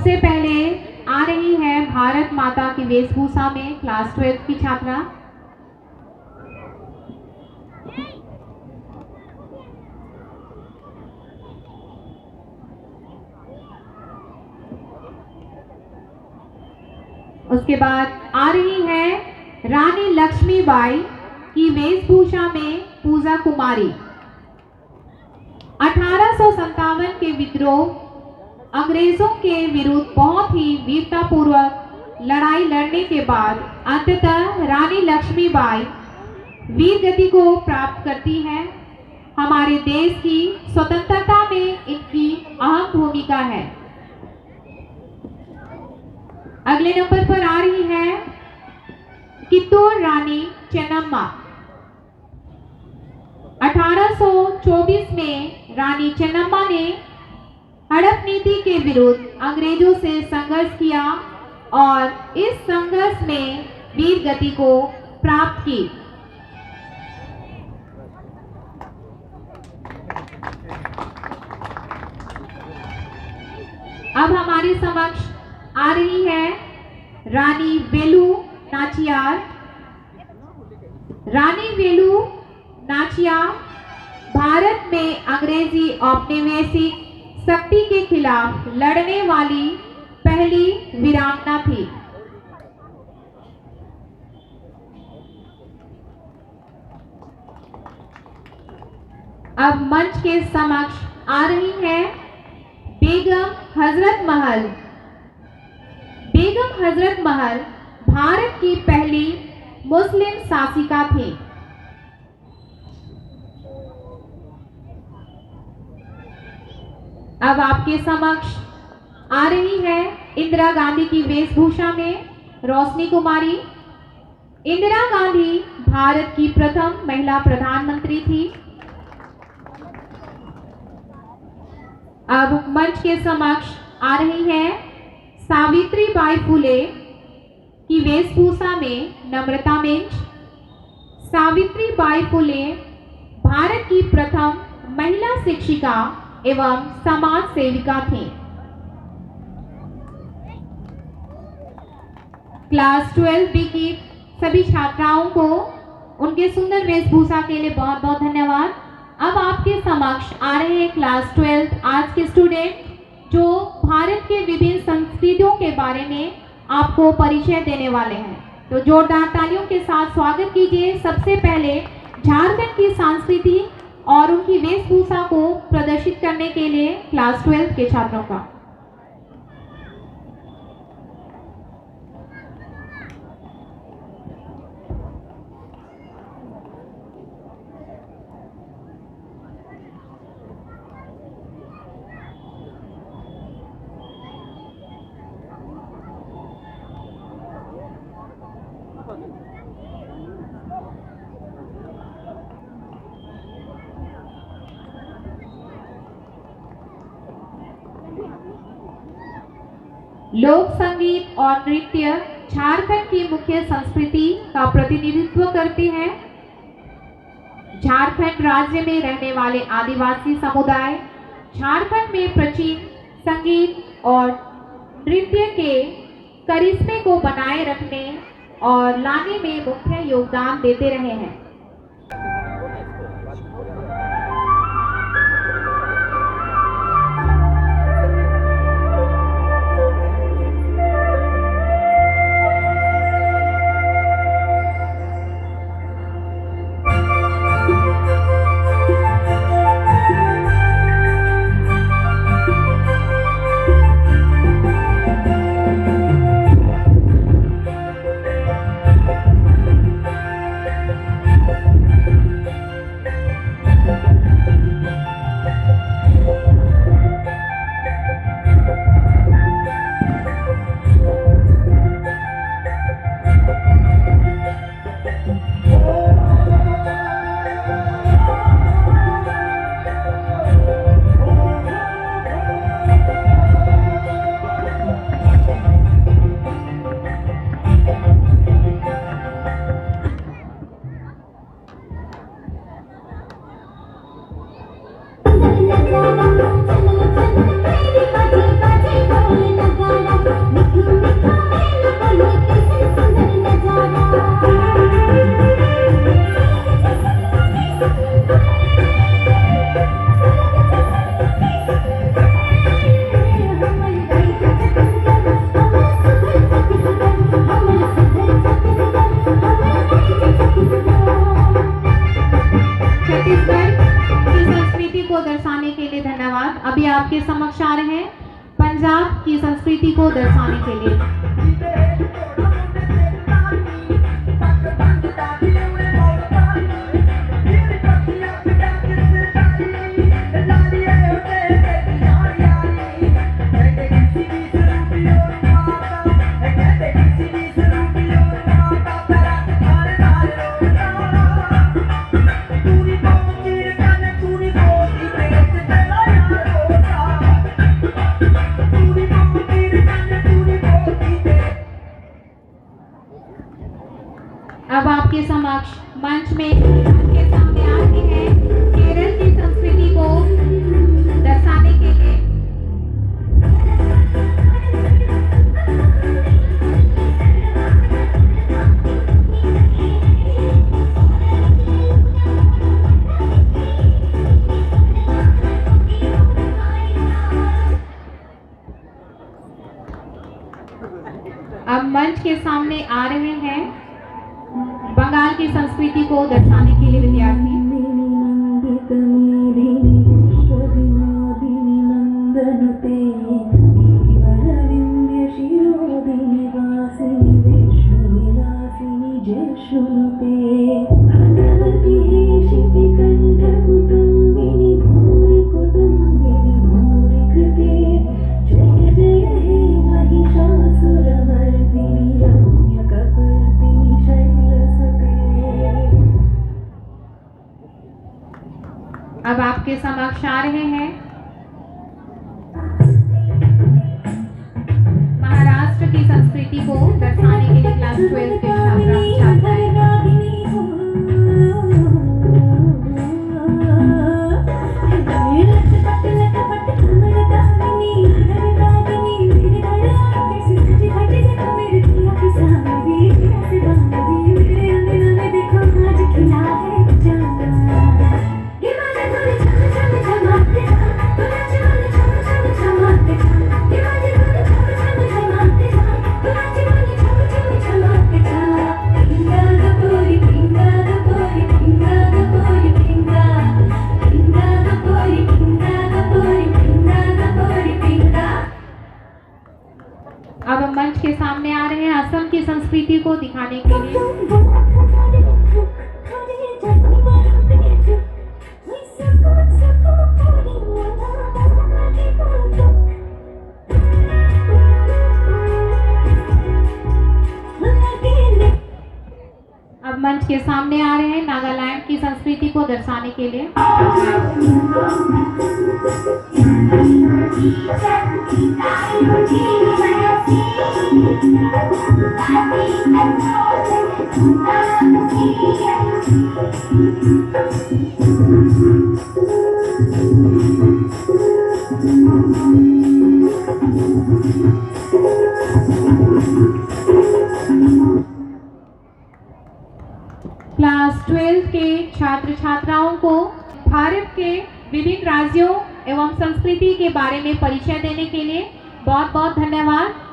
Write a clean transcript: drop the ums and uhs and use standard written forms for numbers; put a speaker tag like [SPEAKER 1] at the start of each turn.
[SPEAKER 1] सबसे पहले आ रही है भारत माता की वेशभूषा में क्लास 12 की छात्रा। उसके बाद आ रही है रानी लक्ष्मीबाई की वेशभूषा में पूजा कुमारी। 1857 के विद्रोह अंग्रेजों के विरुद्ध बहुत ही वीरतापूर्वक लड़ाई लड़ने के बाद अंततः रानी लक्ष्मीबाई वीर गति को प्राप्त करती है। हमारे देश की स्वतंत्रता में इनकी अहम भूमिका है। अगले नंबर पर आ रही है कित्तूर रानी चेन्नम्मा। 1824 में रानी चेन्नम्मा ने हड़प नीति के विरुद्ध अंग्रेजों से संघर्ष किया और इस संघर्ष में वीर गति को प्राप्त की। अब हमारे समक्ष आ रही है रानी वेलु नाचियार। रानी वेलु नाचियार भारत में अंग्रेजी औपनिवेशिक शक्ति के खिलाफ लड़ने वाली पहली वीरांगना थी। अब मंच के समक्ष आ रही है बेगम हजरत महल। बेगम हजरत महल भारत की पहली मुस्लिम शासिका थी। अब आपके समक्ष आ रही है इंदिरा गांधी की वेशभूषा में रोशनी कुमारी। इंदिरा गांधी भारत की प्रथम महिला प्रधानमंत्री थी। अब मंच के समक्ष आ रही है सावित्रीबाई फुले की वेशभूषा में नम्रता मिंज। सावित्रीबाई फुले भारत की प्रथम महिला शिक्षिका एवं समाज सेविका थी। क्लास 12 बी की सभी छात्राओं को उनके सुंदर वेशभूषा के लिए बहुत बहुत धन्यवाद। अब आपके समक्ष आ रहे हैं क्लास 12 आज के स्टूडेंट जो भारत के विभिन्न संस्कृतियों के बारे में आपको परिचय देने वाले हैं। तो जोरदार तालियों के साथ स्वागत कीजिए सबसे पहले झारखंड की संस्कृति और उनकी वेशभूषा को प्रदर्शित करने के लिए क्लास 12 के छात्रों का। लोक संगीत और नृत्य झारखंड की मुख्य संस्कृति का प्रतिनिधित्व करते हैं। झारखंड राज्य में रहने वाले आदिवासी समुदाय झारखंड में प्राचीन संगीत और नृत्य के करिश्मे को बनाए रखने और लाने में मुख्य योगदान देते रहे हैं। पंजाब की संस्कृति को दर्शाने के लिए। अब आपके समक्ष मंच में आपके सामने आ रहे हैं केरल की संस्कृति को दर्शाने के लिए। अब मंच के सामने आ रहे हैं बंगाल की संस्कृति को दर्शाने के लिए विद्यार्थी। अब आपके समक्ष आ रहे हैं महाराष्ट्र की संस्कृति को दर्शाने के लिए क्लास 12 के छात्र-छात्राएं। अब हम मंच के सामने आ रहे हैं असम की संस्कृति को दिखाने के लिए। अब मंच के सामने आ रहे हैं नागालैंड की संस्कृति को दर्शाने के लिए। क्लास 12 के छात्र छात्राओं को भारत के विभिन्न राज्यों एवं संस्कृति के बारे में परिचय देने के लिए बहुत बहुत धन्यवाद।